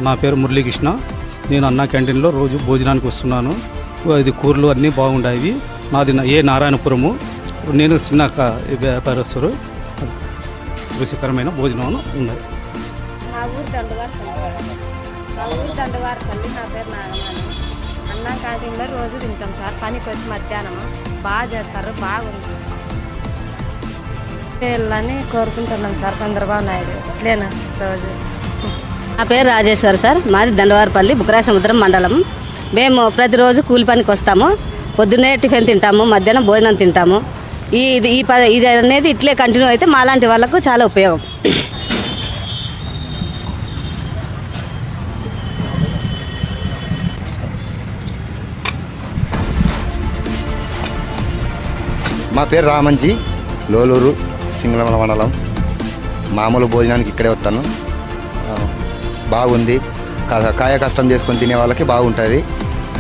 నా పేరు మురళీకృష్ణ. నేను అన్నా క్యాంటీన్లో రోజు భోజనానికి వస్తున్నాను. ఇది కూరలు అన్నీ బాగుంటాయి. నాది నారాయణపురము. నేను చిన్న వ్యాపారస్తులు. రుచికరమైన భోజనం ఉన్నాయి. మా ఊరు దండవారపల్లి. నా పేరు నాగమణి. అన్నా క్యాంటీన్లో రోజు తింటాం సార్. పనికి వచ్చి మధ్యాహ్నం బాగా చేస్తారు, బాగుంది. వెళ్ళని కోరుకుంటున్నాం సార్ చంద్రబాబు నాయుడు. ఇట్లేనా రోజు. నా పేరు రాజేశ్వర్ సార్. మాది దండవారపల్లి, బుకరాయ సముద్రం మండలం. మేము ప్రతిరోజు కూలి పనికి వస్తాము. పొద్దున్నే టిఫిన్ తింటాము, మధ్యాహ్నం భోజనం తింటాము. ఇది అనేది ఇట్లే కంటిన్యూ అయితే మాలాంటి వాళ్ళకు చాలా ఉపయోగం. మా పేరు రామంజీ, లోలూరు, సింగళమల మండలం. మామూలు భోజనానికి ఇక్కడే వస్తాను. బాగుంది. కాయ కష్టం చేసుకొని తినే వాళ్ళకి బాగుంటుంది.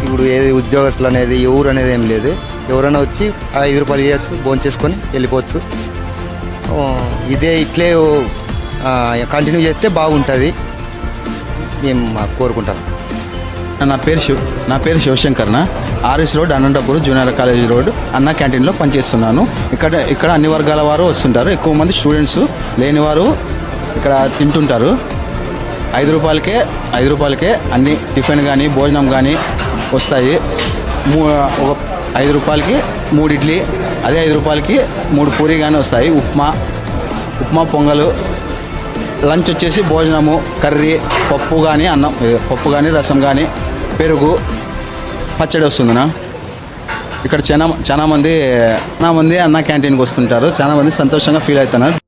ఇప్పుడు ఏది ఉద్యోగస్తులు అనేది ఎవరు అనేది ఏం లేదు. ఎవరైనా వచ్చి 5 రూపాయలు ఇవ్వచ్చు, భోజనం చేసుకొని వెళ్ళిపోవచ్చు. ఇట్లే కంటిన్యూ చేస్తే బాగుంటుంది మేము కోరుకుంటాం. నా పేరు శివశంకర్న. RS road, Anantapuram junior college road Anna క్యాంటీన్లో పనిచేస్తున్నాను. ఇక్కడ అన్ని వర్గాల వారు వస్తుంటారు. ఎక్కువ మంది స్టూడెంట్స్, లేనివారు ఇక్కడ తింటుంటారు. 5 రూపాయలకే అన్ని టిఫిన్ కానీ భోజనం కానీ వస్తాయి. 5 రూపాయలకి 3 ఇడ్లీ, అదే 5 రూపాయలకి 3 పూరి కానీ వస్తాయి. ఉప్మా, పొంగలు. లంచ్ వచ్చేసి భోజనము, కర్రీ, పప్పు కానీ రసం కానీ, పెరుగు, పచ్చడి వస్తుందినా. ఇక్కడ చాలా మంది అన్నా క్యాంటీన్కి వస్తుంటారు. చాలా మంది సంతోషంగా ఫీల్ అవుతున్నారు.